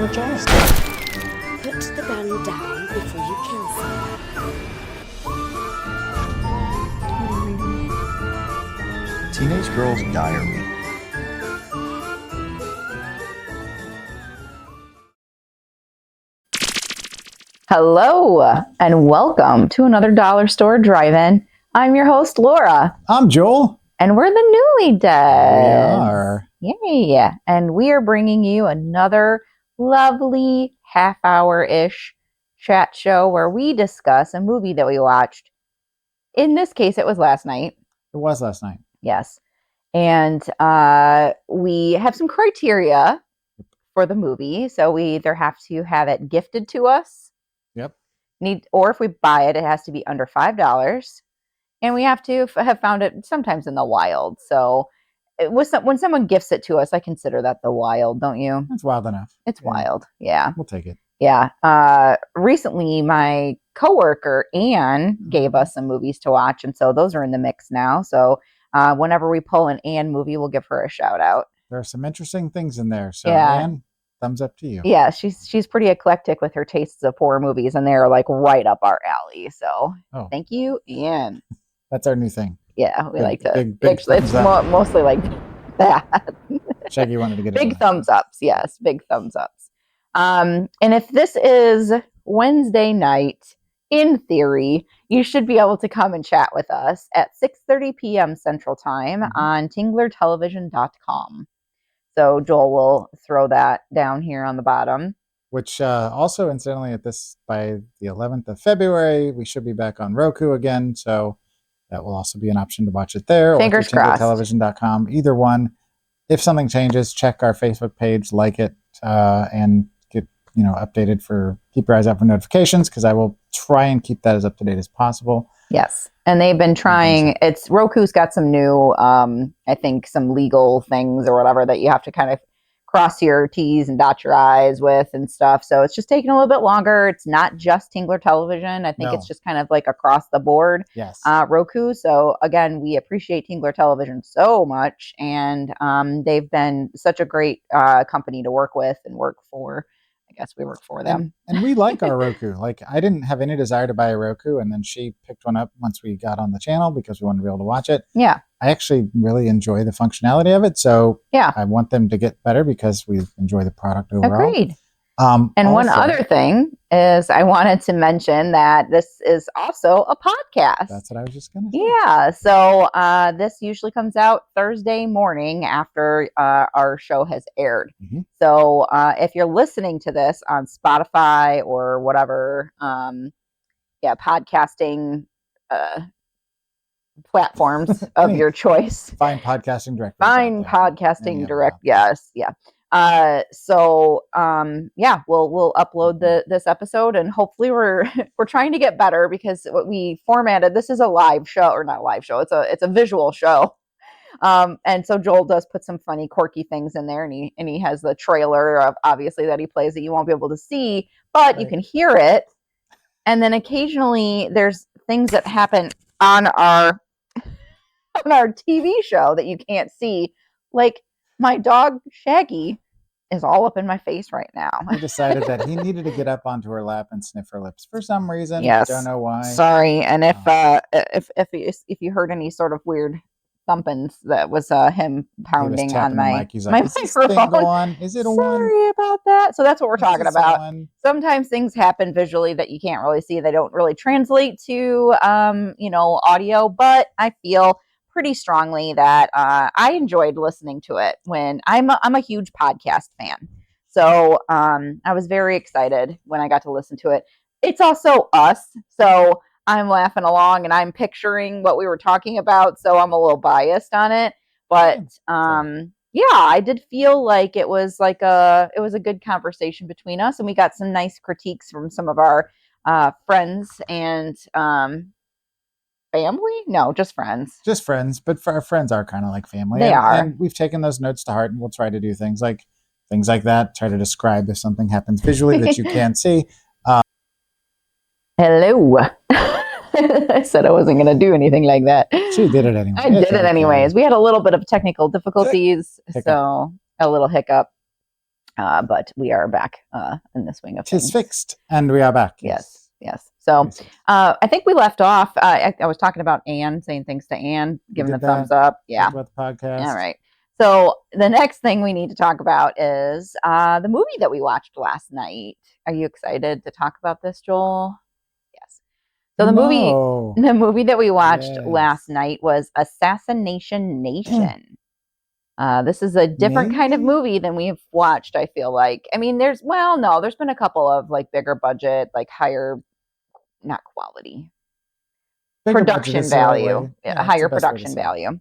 or just? Put the gun down before you kill someone. Teenage Girl's Diary. Hello, and welcome to another Dollar Store Drive-In. I'm your host, Laura. I'm Joel. And we're the Newlydeads. We are. Yay. And we are bringing you another lovely half-hour-ish chat show where we discuss a movie that we watched. In this case, it was last night. It was last night. Yes. And we have some criteria for the movie. So we either have to have it gifted to us. Yep. Or if we buy it, it has to be under $5. And we have to have found it sometimes in the wild. So when someone gifts it to us, I consider that the wild, don't you? It's wild enough. It's wild. Yeah. We'll take it. Yeah. Recently, my coworker, Anne, gave us some movies to watch. And so those are in the mix now. So whenever we pull an Anne movie, we'll give her a shout out. There are some interesting things in there. So, yeah. Anne, thumbs up to you. Yeah, she's pretty eclectic with her tastes of horror movies, and they're like right up our alley. So thank you, Anne. That's our new thing. Yeah, we like to. Big it's mostly like that. Shaggy wanted to get big thumbs ups. Yes, big thumbs ups. And if this is Wednesday night, in theory, you should be able to come and chat with us at 6:30 p.m. Central Time on tinglertelevision.com. So Joel will throw that down here on the bottom. Which also, incidentally, by the 11th of February, we should be back on Roku again. So that will also be an option to watch it there. Fingers or crossed. tinglertelevision.com. Either one. If something changes, check our Facebook page, like it, and get updated keep your eyes out for notifications, because I will try and keep that as up to date as possible. Yes. And they've been trying, Roku's got some new, I think some legal things or whatever that you have to kind of cross your T's and dot your I's with and stuff. So it's just taking a little bit longer. It's not just Tingler Television. I think it's just kind of like across the board. Yes. Roku. So again, we appreciate Tingler Television so much. And they've been such a great company to work with and work for. I guess we work for them. And we like our Roku. Like, I didn't have any desire to buy a Roku, and then she picked one up once we got on the channel because we wanted to be able to watch it. Yeah. I actually really enjoy the functionality of it. So yeah, I want them to get better because we enjoy the product overall. Agreed. And one other thing is I wanted to mention that this is also a podcast. That's what I was just going to say. Yeah. So this usually comes out Thursday morning after our show has aired. Mm-hmm. So if you're listening to this on Spotify or whatever, podcasting platforms of your choice. Find Podcasting Direct. Find Podcasting Direct. Yes. Yeah. We'll upload this episode, and hopefully we're trying to get better, because what we formatted, this is a live show, or not a live show. It's a visual show. And so Joel does put some funny, quirky things in there, and he has the trailer of obviously that he plays that you won't be able to see, but you can hear it. And then occasionally there's things that happen on our TV show that you can't see. Like my dog Shaggy is all up in my face right now. He decided that he needed to get up onto her lap and sniff her lips for some reason. Yes. I don't know why. Sorry. And if you heard any sort of weird thumpings, that was him pounding on my microphone. Is it a Sorry about that. So that's what we're talking about. Sometimes things happen visually that you can't really see. They don't really translate to audio, but I feel pretty strongly that I enjoyed listening to it when I'm a huge podcast fan. So I was very excited when I got to listen to it. It's also us. So I'm laughing along and I'm picturing what we were talking about. So I'm a little biased on it. But I did feel like it was a good conversation between us. And we got some nice critiques from some of our friends and family? No, just friends. Just friends, but our friends are kind of like family. They are. And we've taken those notes to heart, and we'll try to do things like that, try to describe if something happens visually that you can't see. Hello. I said I wasn't going to do anything like that. She did it anyway. I did it anyways. We had a little bit of technical difficulties, so a little hiccup. But we are back in the swing of things. Tis fixed, and we are back. Yes. So I think we left off. I was talking about Anne, saying thanks to Anne, giving the thumbs up. Yeah. About the podcast. All right. So the next thing we need to talk about is the movie that we watched last night. Are you excited to talk about this, Joel? Yes. So the movie that we watched last night was Assassination Nation. This is a different kind of movie than we've watched, I feel like. I mean, there's been a couple of like bigger budget, like higher, not quality, bigger production value, higher production value.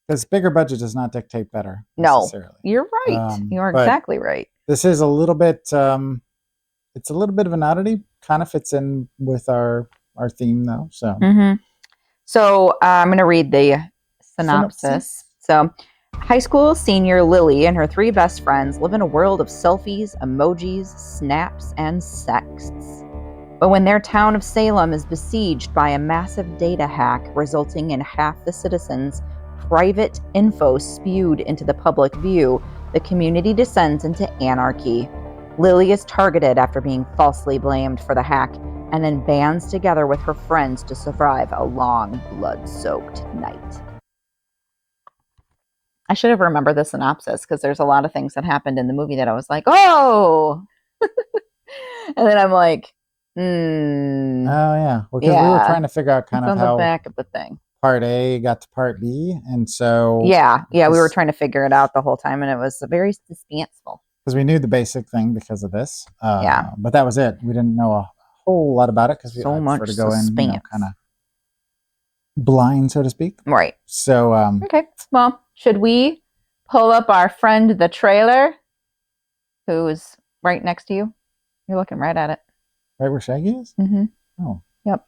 Because bigger budget does not dictate better. No, you're right. You are exactly right. This is a little bit, it's a little bit of an oddity. Kind of fits in with our theme though. So, So I'm going to read the synopsis. So high school senior Lily and her 3 best friends live in a world of selfies, emojis, snaps, and sexts. But when their town of Salem is besieged by a massive data hack resulting in half the citizens' private info spewed into the public view, the community descends into anarchy. Lily is targeted after being falsely blamed for the hack and then bands together with her friends to survive a long, blood-soaked night. I should have remembered the synopsis because there's a lot of things that happened in the movie that I was like, oh! And then I'm like, Oh, yeah. Well, because we were trying to figure out kind of how the back of the thing. Part A got to Part B, and so... Yeah, we were trying to figure it out the whole time, and it was very suspenseful. Because we knew the basic thing because of this. But that was it. We didn't know a whole lot about it because we prefer to go in kind of blind, so to speak. Right. So... okay. Well, should we pull up our friend, the trailer, who's right next to you? You're looking right at it. Right where Shaggy is? Mm-hmm. Oh. Yep.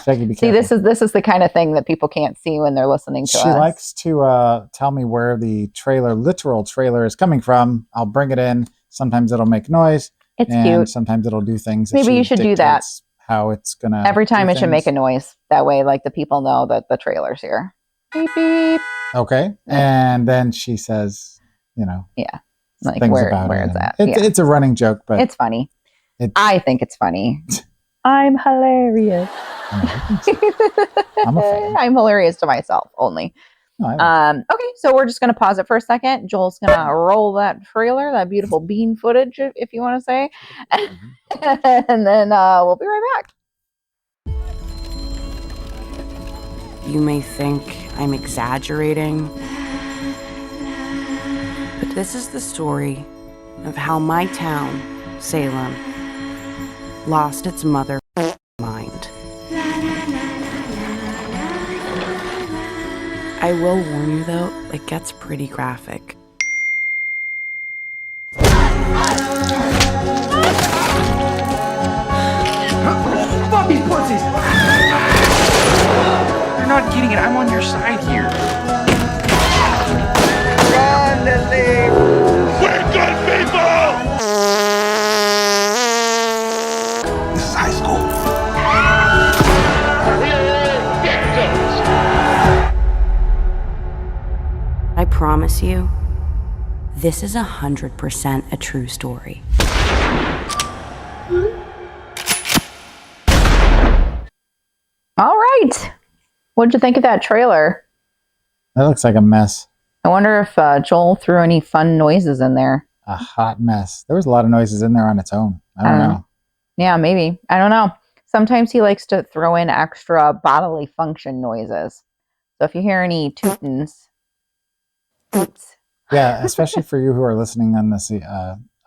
Shaggy, be See, careful. this is the kind of thing that people can't see when they're listening to us. She likes to tell me where the literal trailer is coming from. I'll bring it in. Sometimes it'll make noise. It's cute. Sometimes it'll do things. Maybe you should do that. How it's gonna. Every time it should make a noise. That way, like the people know that the trailer's here. Beep beep. Okay, and then she says, yeah, like things where about it's at. It's a running joke, but it's funny. I think it's funny. I'm hilarious. I'm a fan. I'm hilarious to myself only. Okay, so we're just going to pause it for a second. Joel's going to roll that trailer, that beautiful bean footage, if you want to say. And then we'll be right back. You may think I'm exaggerating, but this is the story of how my town, Salem, lost its mother mind. I will warn you though, it gets pretty graphic. Fuck these pussies! You're not getting it, I'm on your side here. Run, Lily! We're good people! This is high school. I promise you, this is 100% a true story. All right. What'd you think of that trailer? That looks like a mess. I wonder if Joel threw any fun noises in there. A hot mess. There was a lot of noises in there on its own. I don't know. Yeah, maybe. I don't know. Sometimes he likes to throw in extra bodily function noises. So if you hear any tootins, toots. Yeah, especially for you who are listening on this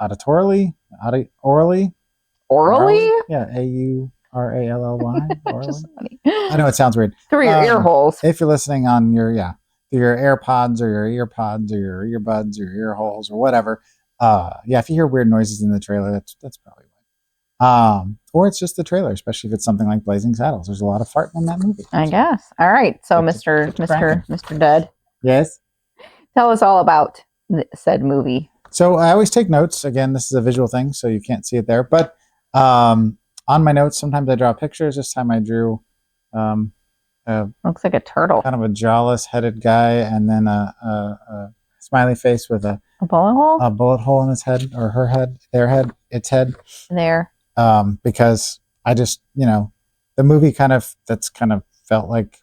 auditorily. Orally? Yeah, AURALLY. I know it sounds weird. Through your ear holes. If you're listening on your AirPods or your earpods or your earbuds or your ear holes or whatever, if you hear weird noises in the trailer, that's probably why. Or it's just the trailer, especially if it's something like Blazing Saddles. There's a lot of farting in that movie. I guess. All right. So, Mr. Dead. Yes. Tell us all about said movie. So I always take notes. Again, this is a visual thing, so you can't see it there. But on my notes, sometimes I draw pictures. This time I drew looks like a turtle. Kind of a jawless headed guy, and then smiley face with a bullet hole bullet hole in his head, or her head, their head, its head. there. Because I just, the movie kind of felt like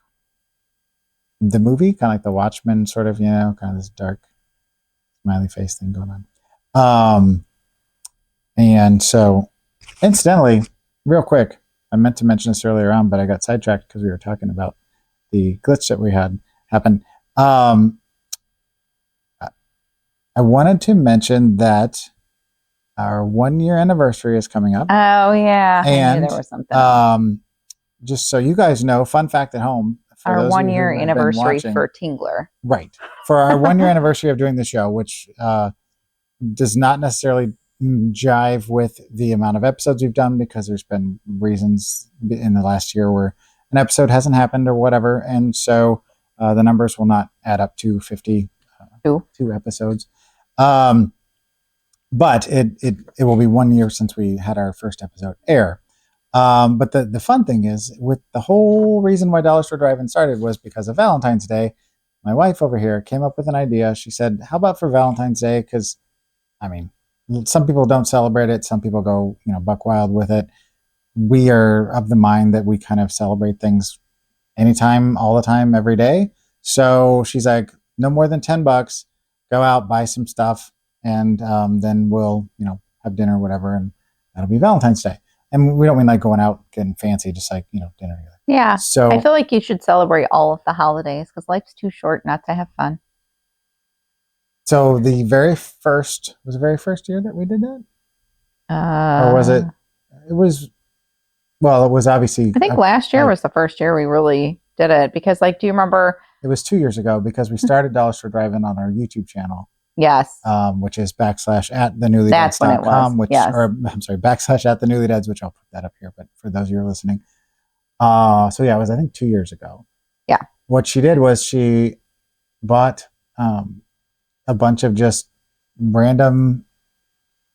the movie, kind of like The Watchmen, sort of, kind of this dark smiley face thing going on. And so, incidentally, real quick, I meant to mention this earlier on, but I got sidetracked because we were talking about the glitch that we had happen. I wanted to mention that our 1 year anniversary is coming up. Oh yeah, and I knew there was something. Just so you guys know, fun fact at home. Our 1 year anniversary for Tingler. Right. For our 1 year anniversary of doing the show, which does not necessarily jive with the amount of episodes we've done, because there's been reasons in the last year where an episode hasn't happened or whatever. And so the numbers will not add up to 52 episodes. But it will be 1 year since we had our first episode air. But the fun thing is, with the whole reason why Dollar Store Drive-In started was because of Valentine's Day. My wife over here came up with an idea. She said, how about for Valentine's Day? Because, I mean, some people don't celebrate it. Some people go, buck wild with it. We are of the mind that we kind of celebrate things anytime, all the time, every day. So she's like, no more than $10. Go out, buy some stuff, and then we'll, have dinner or whatever, and that'll be Valentine's Day. And we don't mean like going out getting fancy, just like, dinner together. Yeah. So I feel like you should celebrate all of the holidays because life's too short not to have fun. So the very first year that we did that? Or was it? It was obviously. I think last year was the first year we really did it because, do you remember? It was 2 years ago because we started Dollar Store Drive-In on our YouTube channel. Yes. Which is /@thenewlydeads.com. That's when it was. Which, yes. Or I'm sorry, /@thenewlydeads, which I'll put that up here, but for those of you who are listening. So yeah, it was, I think, 2 years ago. Yeah. What she did was she bought a bunch of just random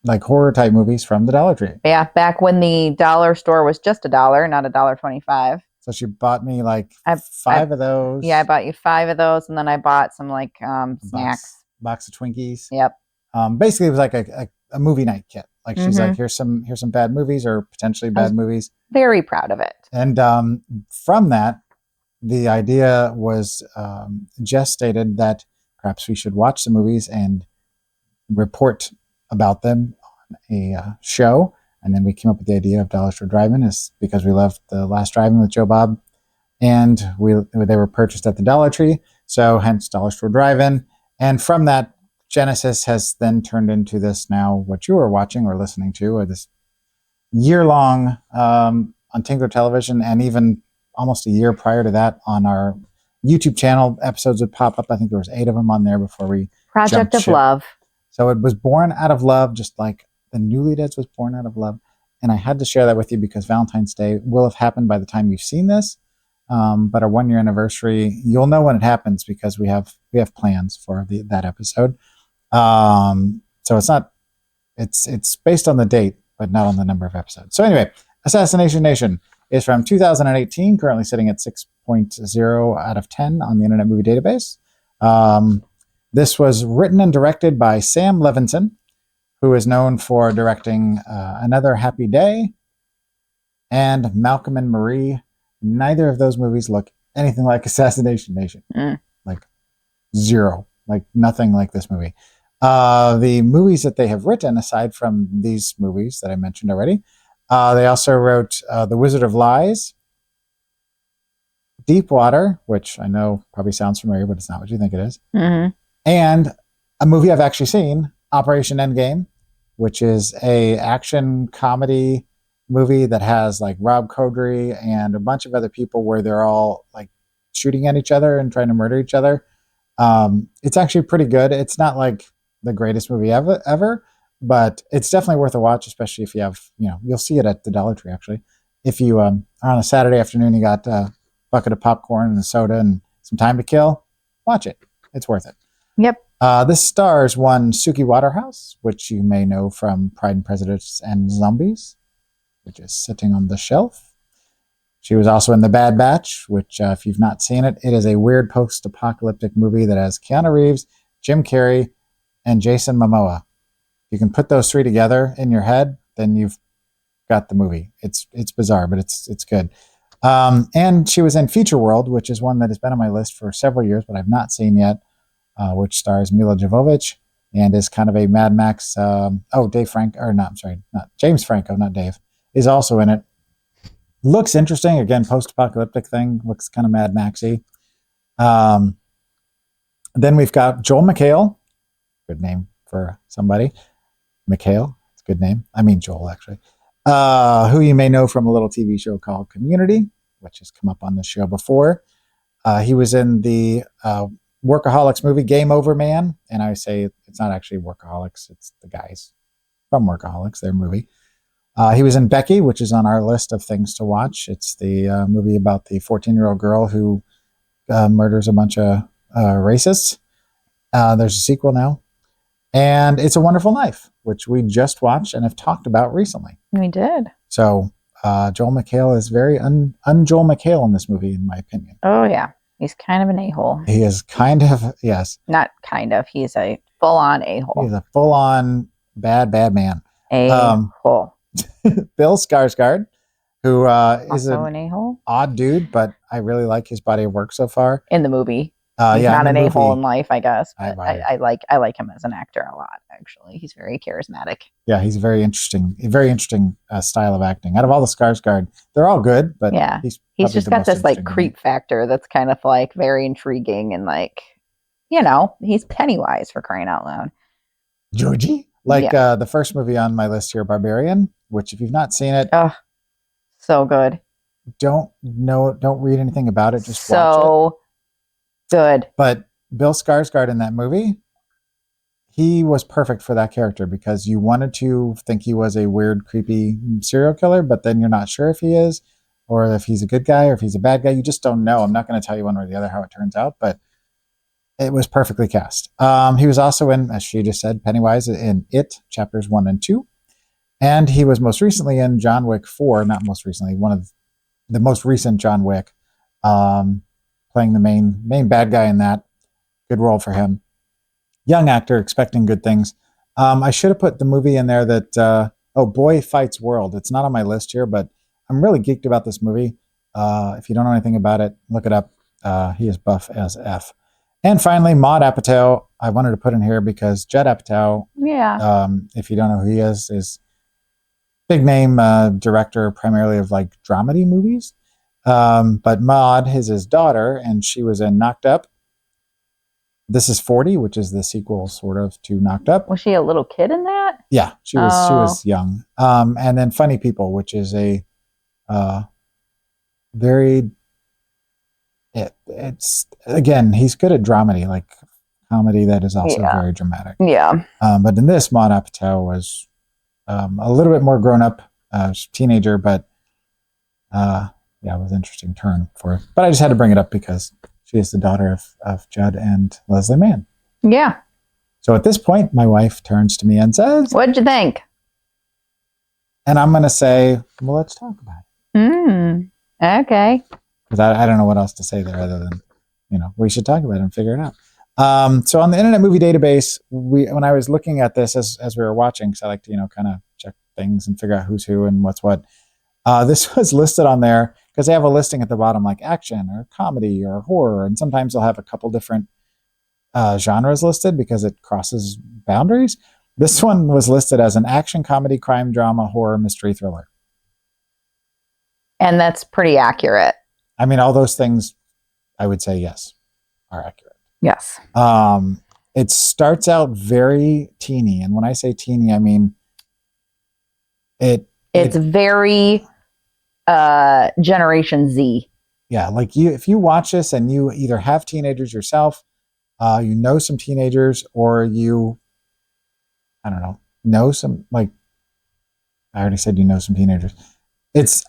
horror type movies from the Dollar Tree. Yeah, back when the dollar store was just $1, not $1.25. So she bought me five of those. Yeah, I bought you 5 of those, and then I bought some snacks. Box of Twinkies. Yep. Basically, it was like a movie night kit. She's like, here's some bad movies, or potentially bad movies. Very proud of it. And from that, the idea was Jess stated that perhaps we should watch the movies and report about them on a show. And then we came up with the idea of Dollar Store Drive-In, is because we loved the last Drive-In with Joe Bob, and they were purchased at the Dollar Tree, so hence Dollar Store Drive-In. And from that, Genesis has then turned into this now, what you are watching or listening to, or this year-long on Tingler Television, and even almost a year prior to that on our YouTube channel. Episodes would pop up. I think there was 8 of them on there before we Project of Love. So it was born out of love, just like the Newlydeads was born out of love. And I had to share that with you because Valentine's Day will have happened by the time you've seen this. But our 1 year anniversary, you'll know when it happens because we have plans for that episode. So it's based on the date, but not on the number of episodes. So anyway, Assassination Nation is from 2018, currently sitting at 6.0 out of 10 on the Internet Movie Database. This was written and directed by Sam Levinson, who is known for directing Another Happy Day and Malcolm and Marie. Neither of those movies look anything like Assassination Nation. Like zero. Like nothing like this movie. The movies that they have written, aside from these movies that I mentioned already, they also wrote The Wizard of Lies, Deepwater, which I know probably sounds familiar, but it's not what you think it is. Mm-hmm. And a movie I've actually seen, Operation Endgame, which is a action comedy movie that has Rob Corddry and a bunch of other people where they're all shooting at each other and trying to murder each other. It's actually pretty good. It's not the greatest movie ever, but it's definitely worth a watch, especially if you have, you'll see it at the Dollar Tree actually. If you are on a Saturday afternoon, you got a bucket of popcorn and a soda and some time to kill, watch it. It's worth it. Yep. This stars one Suki Waterhouse, which you may know from Pride and Prejudice and Zombies, which is sitting on the shelf. She was also in The Bad Batch, which if you've not seen it, it is a weird post-apocalyptic movie that has Keanu Reeves, Jim Carrey, and Jason Momoa. You can put those three together in your head, then you've got the movie. It's bizarre, but it's good. And she was in Future World, which is one that has been on my list for several years, but I've not seen yet, which stars Mila Jovovich and is kind of a Mad Max. Dave Franco, or not, I'm sorry, not James Franco, not Dave, is also in it. Looks interesting. Again, post-apocalyptic thing. Looks kind of Mad Maxy. Then we've got Joel McHale. Good name for somebody. McHale. It's a good name. I mean Joel, actually. Who you may know from a little TV show called Community, which has come up on the show before. He was in the Workaholics movie Game Over Man. And I say it's not actually Workaholics. It's the guys from Workaholics, their movie. He was in Becky, which is on our list of things to watch. It's the movie about the 14-year-old girl who murders a bunch of racists. There's a sequel now. And It's a Wonderful Life, which we just watched and have talked about recently. We did. So Joel McHale is very un-Joel McHale in this movie, in my opinion. Oh, yeah. He's kind of an a-hole. He is kind of, yes. Not kind of. He's a full-on a-hole. He's a full-on bad man. A-hole. Bill Skarsgård, who is an a-hole? Odd dude, but I really like his body of work so far. In the movie. He's not an a-hole in life, I guess. But I like him as an actor a lot, actually. He's very charismatic. Yeah, he's a very interesting style of acting. Out of all the Skarsgård, they're all good, but yeah, he's just got this like creep factor that's kind of like very intriguing and like, he's Pennywise, for crying out loud. Georgie? The first movie on my list here, Barbarian, which if you've not seen it, so good. Don't read anything about it, just watch it. So good. But Bill Skarsgård in that movie, he was perfect for that character because you wanted to think he was a weird, creepy serial killer, but then you're not sure if he is, or if he's a good guy, or if he's a bad guy. You just don't know. I'm not going to tell you one way or the other how it turns out, but it was perfectly cast. He was also in, as she just said, Pennywise in It, chapters 1 and 2. And he was most recently in John Wick 4, not most recently, one of the most recent John Wick, playing the main bad guy in that. Good role for him. Young actor, expecting good things. I should have put the movie in there that, Boy Fights World. It's not on my list here, but I'm really geeked about this movie. If you don't know anything about it, look it up. He is buff as F. And finally, Maude Apatow. I wanted to put in here because Judd Apatow, if you don't know who he is big name director primarily of like dramedy movies. But Maude is his daughter, and she was in Knocked Up. This is 40, which is the sequel sort of to Knocked Up. Was she a little kid in that? Yeah, she was young. And then Funny People, which is a it's again, he's good at dramedy, like comedy that is also very dramatic. Yeah. But in this, Maude Apatow was a little bit more grown up, teenager, but it was an interesting turn for her. But I just had to bring it up because she is the daughter of Judd and Leslie Mann. Yeah. So at this point, my wife turns to me and says, "What'd you think?" And I'm going to say, well, let's talk about it. Okay. Because I don't know what else to say there other than, we should talk about it and figure it out. So on the Internet Movie Database, when I was looking at this as we were watching, because I like to, kind of check things and figure out who's who and what's what, this was listed on there because they have a listing at the bottom like action or comedy or horror, and sometimes they'll have a couple different genres listed because it crosses boundaries. This one was listed as an action, comedy, crime, drama, horror, mystery, thriller. And that's pretty accurate. I mean, all those things, I would say, yes, are accurate. Yes. It starts out very teeny. And when I say teeny, I mean, it's very Generation Z. Yeah. Like if you watch this and you either have teenagers yourself, some teenagers, or know some, like, I already said, some teenagers.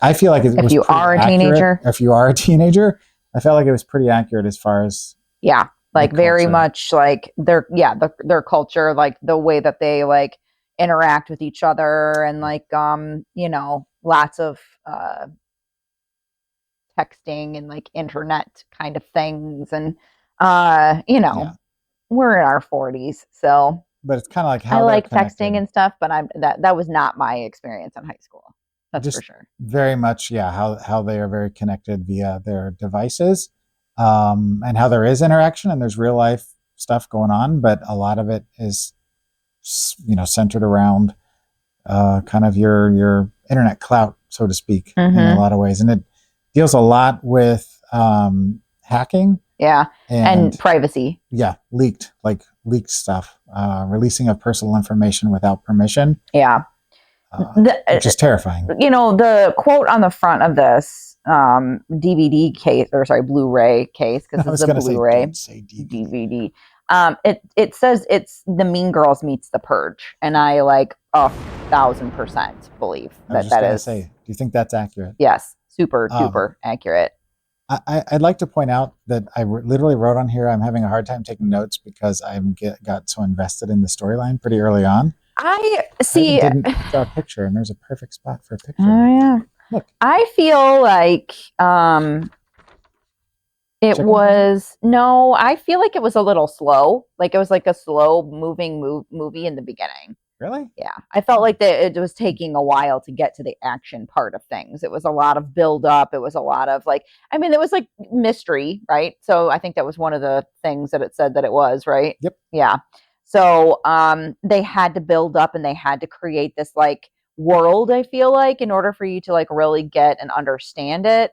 I feel like if you are a teenager, I felt like it was pretty accurate as far as like very much like their culture, like the way that they like interact with each other, and like lots of texting and like internet kind of things, and we're in our 40s, so But it's kind of like how I they're like connected. texting and stuff, but that was not my experience in high school. That's Just for sure. very much, yeah, how they are very connected via their devices, and how there is interaction and there's real life stuff going on, but a lot of it is, centered around kind of your internet clout, so to speak, in a lot of ways, and it deals a lot with hacking. Yeah, and privacy. Yeah, leaked stuff, releasing of personal information without permission. Yeah. Which is terrifying. The quote on the front of this DVD case, or sorry, Blu-ray case, because it's a Blu-ray DVD. It says it's the Mean Girls meets the Purge, and I 1,000% believe that is. Do you think that's accurate? Yes, super duper accurate. I'd like to point out that I literally wrote on here, I'm having a hard time taking notes because I got so invested in the storyline pretty early on. I see. I didn't draw a picture, and there's a perfect spot for a picture. Oh yeah. Look. I feel like it was no. I feel like it was a little slow. Like it was like a slow moving movie in the beginning. Really? Yeah, I felt like it was taking a while to get to the action part of things. It was a lot of build up. It was a lot of it was like mystery, right? So I think that was one of the things that it said that it was, right? Yep. Yeah. So they had to build up and they had to create this world, I feel like, in order for you to really get and understand it.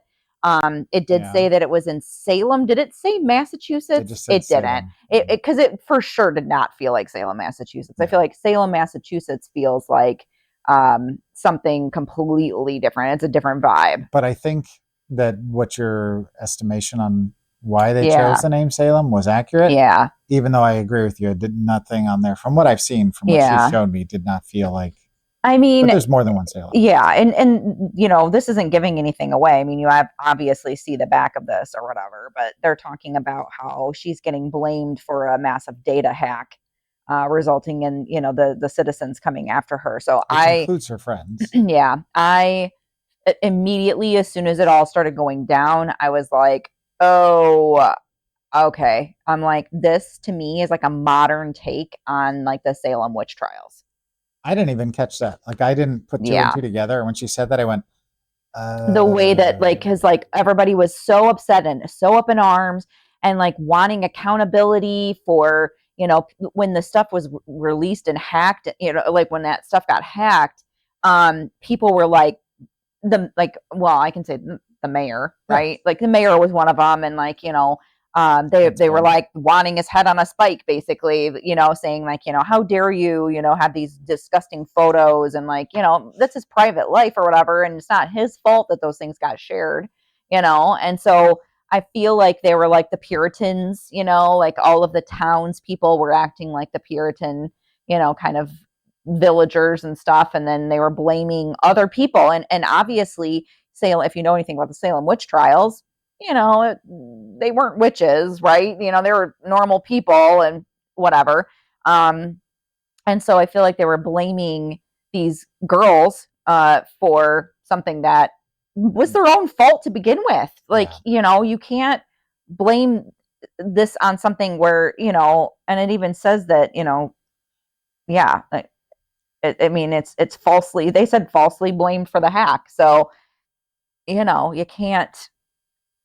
It did say that it was in Salem. Did it say Massachusetts? It didn't. Because it for sure did not feel like Salem, Massachusetts. I feel like Salem, Massachusetts feels like something completely different. It's a different vibe. But I think that what your estimation on why they chose the name Salem was accurate. Yeah. Even though I agree with you, it did nothing on there from what I've seen, from what she showed me, did not feel like. I mean, but there's more than one Salem. Yeah, and this isn't giving anything away. I mean, you obviously see the back of this or whatever, but they're talking about how she's getting blamed for a massive data hack, resulting in the citizens coming after her. So Which includes her friends. Yeah, I immediately, as soon as it all started going down, I was like, oh, okay. I'm like, this to me is like a modern take on the Salem witch trials. I didn't even catch that. I didn't put two and two together. And when she said that, I went, the way that because everybody was so upset and so up in arms and wanting accountability for, when the stuff was released and hacked, when that stuff got hacked, people were I can say the mayor, right? The mayor was one of them. And they were wanting his head on a spike, basically, saying how dare you, have these disgusting photos and that's his private life or whatever. And it's not his fault that those things got shared, And so I feel like they were the Puritans, all of the townspeople were acting like the Puritan, kind of villagers and stuff. And then they were blaming other people. And obviously Salem, if you know anything about the Salem witch trials, they weren't witches, right? They were normal people and whatever. And so I feel like they were blaming these girls for something that was their own fault to begin with. You can't blame this on something where, and it even says that, it's falsely, they said falsely blamed for the hack. So, you can't,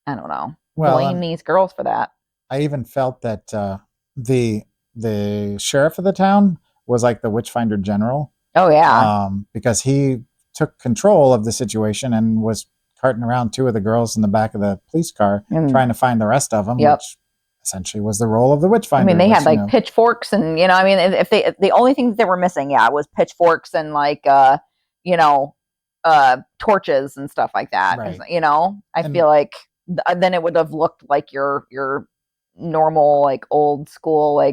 I don't know, blame these girls for that. I even felt that the sheriff of the town was like the Witchfinder General. Oh yeah, because he took control of the situation and was carting around two of the girls in the back of the police car, trying to find the rest of them, which essentially was the role of the Witchfinder. I mean, they had pitchforks and if the only thing that they were missing, was pitchforks and torches and stuff like that. Right. I feel like then it would have looked like your normal old school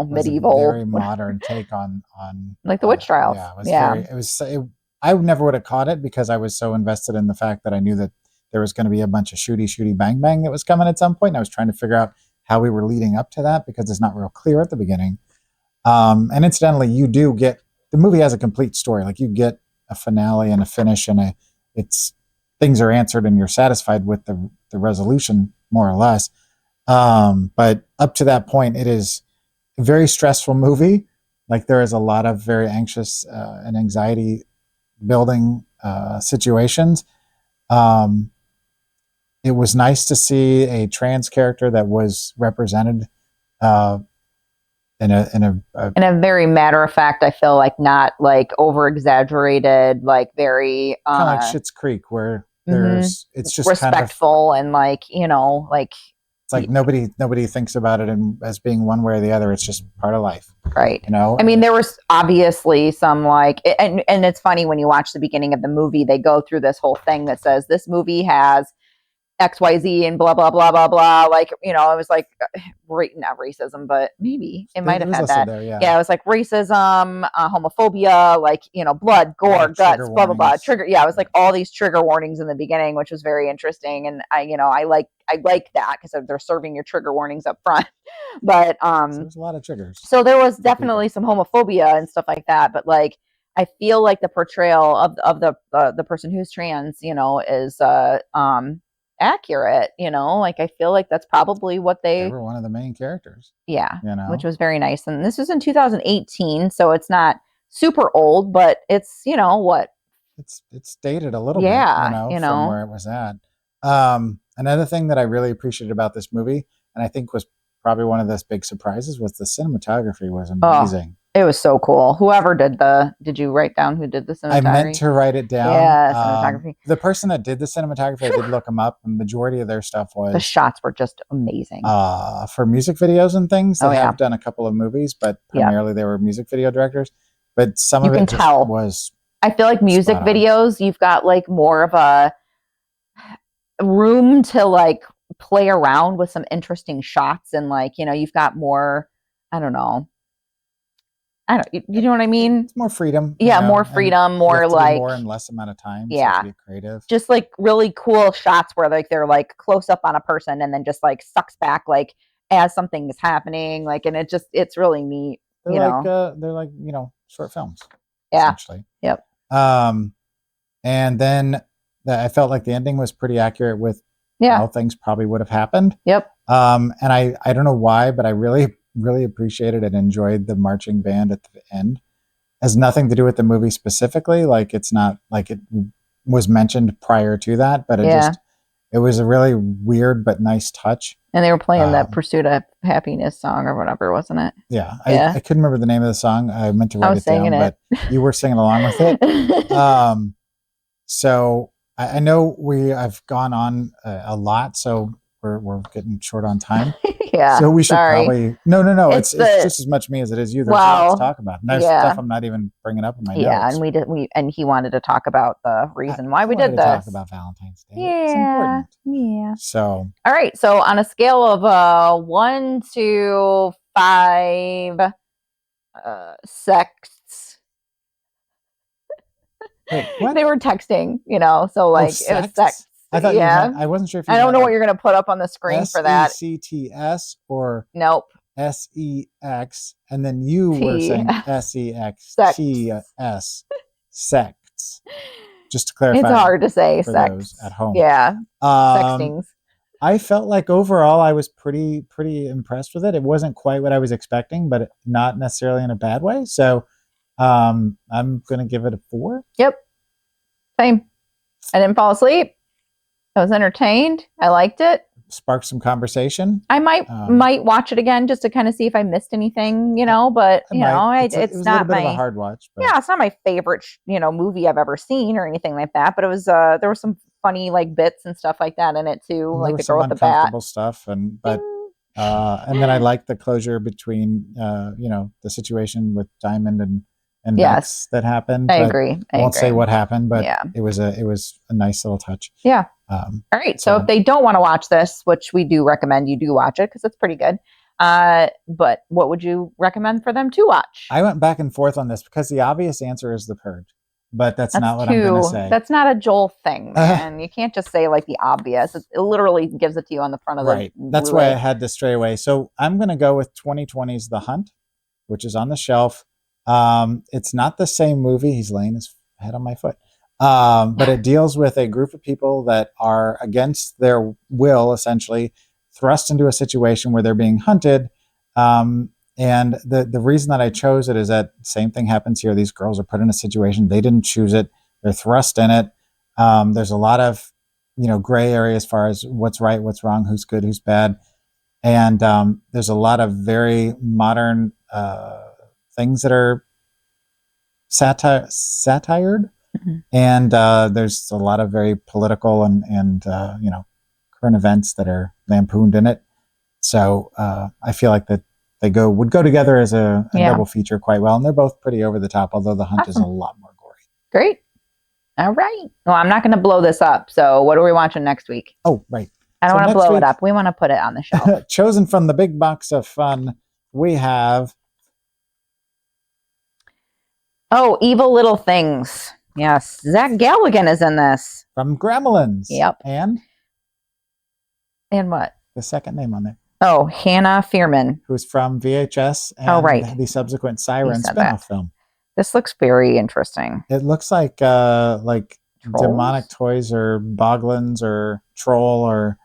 medieval very modern take on the witch trials. I never would have caught it because I was so invested in the fact that I knew that there was going to be a bunch of shooty bang bang that was coming at some point, and I was trying to figure out how we were leading up to that because it's not real clear at the beginning. And incidentally, you do get, the movie has a complete story. You get a finale and a finish, and things are answered and you're satisfied with the resolution more or less. But up to that point, it is very stressful movie. Like there is a lot of very anxious and anxiety building situations. It was nice to see a trans character that was represented in a very matter of fact. I feel like not like over exaggerated, like very kind of like Schitt's Creek, where there's it's just respectful kind of, and like like it's like nobody thinks about it as being one way or the other. It's just part of life, right? I mean, there was obviously some like, and it's funny when you watch the beginning of the movie, they go through this whole thing that says this movie has XYZ and blah blah blah blah blah. Like it was like not racism, but maybe it might have had that. There, yeah, it was like racism, homophobia, like blood, gore, guts, blah blah blah. Trigger. Yeah, it was like all these trigger warnings in the beginning, which was very interesting, and I like that because they're serving your trigger warnings up front. But so there's a lot of triggers. So there was definitely some homophobia and stuff like that, but like I feel like the portrayal of the person who's trans, is accurate, like I feel like that's probably what they were one of the main characters. Yeah, which was very nice. And this was in 2018, so it's not super old, but it's what it's dated a little bit, from where it was at. Another thing that I really appreciated about this movie, and I think was probably one of those big surprises, was the cinematography was amazing. It was so cool. Whoever did you write down who did the cinematography? I meant to write it down. Yeah, cinematography. The person that did the cinematography, I did look them up. The majority of their stuff was... The shots were just amazing. For music videos and things, they have done a couple of movies, but primarily they were music video directors. But some of it just was... I feel like music videos, you've got like more of a room to like play around with some interesting shots, and like, you've got more, I don't know you know what I mean? It's more freedom. Yeah, more freedom, more like more in less amount of time. Yeah, so to be creative. Just like really cool shots where like they're like close up on a person and then just like sucks back like as something is happening, like, and it's really neat. They're like short films. Yeah. Essentially. Yep. And then I felt like the ending was pretty accurate with how things probably would have happened. Yep. And I don't know why, but I really appreciated and enjoyed the marching band at the end. Has nothing to do with the movie specifically. Like it's not like it was mentioned prior to that, but it was a really weird but nice touch. And they were playing that Pursuit of Happiness song or whatever, wasn't it? Yeah. I couldn't remember the name of the song. I meant to write it down, but you were singing along with it. So I know I've gone on a lot, so we're getting short on time. Yeah. So we should probably no. It's just as much me as it is you. There's a lot to talk about. And there's stuff I'm not even bringing up in my notes. Yeah, and and he wanted to talk about the reason why we did this. Talk about Valentine's Day. Yeah. It's important. Yeah. So all right. So on a scale of 1 to 5 sects. Wait, what? They were texting, so like it was sex. I thought I wasn't sure if you I don't know what you're going to put up on the screen for that. SECTS or nope. SEX, and then you were saying SEXTS, sects. Just to clarify, it's hard to say for sex those at home. Yeah, sextings. I felt like overall I was pretty impressed with it. It wasn't quite what I was expecting, but not necessarily in a bad way. So I'm going to give it a 4. Yep. Same. I didn't fall asleep. I was entertained. I liked it. Sparked some conversation. I might watch it again just to kind of see if I missed anything, but it's not bit of a hard watch. But. Yeah, it's not my favorite, movie I've ever seen or anything like that. But it was there were some funny like bits and stuff like that in it too, and like the girl with the bat stuff, and then I liked the closure between the situation with Diamond and Bex that happened. I agree. I won't say what happened, but it was a nice little touch. Yeah. All right. So if they don't want to watch this, which we do recommend you do watch it because it's pretty good. But what would you recommend for them to watch? I went back and forth on this because the obvious answer is The Purge, but that's not what I'm going to say. That's not a Joel thing, man. You can't just say like the obvious. It literally gives it to you on the front of the right. That's why I had to stray away. So I'm going to go with 2020's The Hunt, which is on the shelf. It's not the same movie. He's laying his head on my foot. But it deals with a group of people that are against their will, essentially thrust into a situation where they're being hunted. And the reason that I chose it is that same thing happens here. These girls are put in a situation, they didn't choose it, they're thrust in it. There's a lot of, gray area as far as what's right, what's wrong, who's good, who's bad. And there's a lot of very modern things that are satired. Mm-hmm. And there's a lot of very political and current events that are lampooned in it. So I feel like that they would go together as a double feature quite well. And they're both pretty over the top, although The Hunt is a lot more gory. Great. All right. Well, I'm not going to blow this up. So what are we watching next week? Oh, right. I don't want to blow it up. We want to put it on the shelf. Chosen from the big box of fun, we have... Oh, Evil Little Things. Yes. Zach Galligan is in this. From Gremlins. Yep. And what? The second name on there. Oh, Hannah Fearman. Who's from VHS and the subsequent Siren spinoff film. This looks very interesting. It looks like demonic toys or boglins or troll or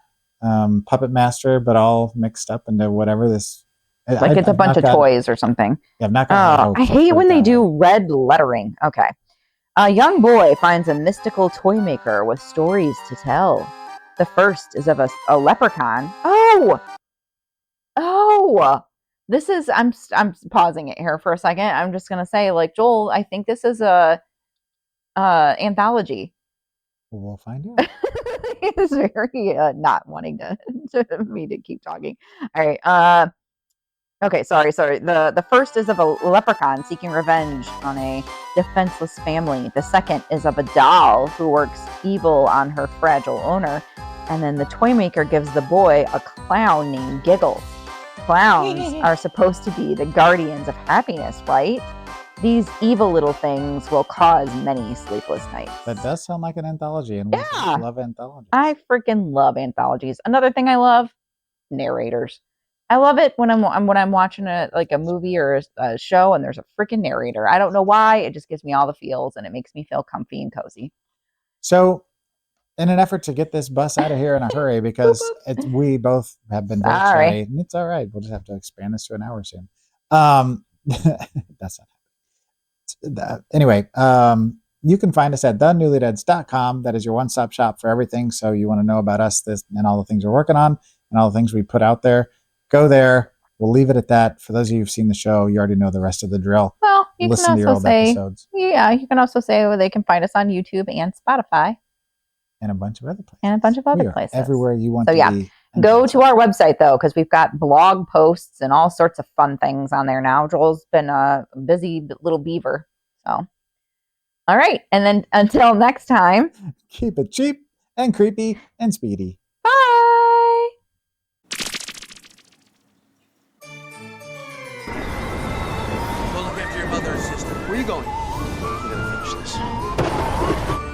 puppet master, but all mixed up into whatever this. Like it's a bunch of toys or something. Yeah, I'm not gonna. I hate when they do red lettering. Okay. A young boy finds a mystical toy maker with stories to tell. The first is of a leprechaun. Oh, this is, I'm pausing it here for a second. I'm just going to say, like, Joel, I think this is a anthology. We'll find out. He's very not wanting me to keep talking. All right. Okay, sorry. The first is of a leprechaun seeking revenge on a defenseless family. The second is of a doll who works evil on her fragile owner. And then the toy maker gives the boy a clown named Giggles. Clowns are supposed to be the guardians of happiness, right? These evil little things will cause many sleepless nights. That does sound like an anthology, and we love anthologies. I freaking love anthologies. Another thing I love, narrators. I love it when I'm watching a movie or a show and there's a freaking narrator. I don't know why. It just gives me all the feels and it makes me feel comfy and cozy. So, in an effort to get this bus out of here in a hurry, because we both have been very chatty, and it's all right. We'll just have to expand this to an hour soon. That's not anyway. You can find us at thenewlydeads.com. That is your one-stop shop for everything. So you want to know about us, this, and all the things we're working on, and all the things we put out there. Go there. We'll leave it at that. For those of you who've seen the show, you already know the rest of the drill. Well, you Listen can to your also old episodes. Yeah, you can also say they can find us on YouTube and Spotify. And a bunch of other places. Everywhere you want to be. Go to our website, though, because we've got blog posts and all sorts of fun things on there now. Joel's been a busy little beaver. So, all right. And then until next time, keep it cheap and creepy and speedy. Bye. Go look after your mother and sister. Where are you going? I'm going to finish this.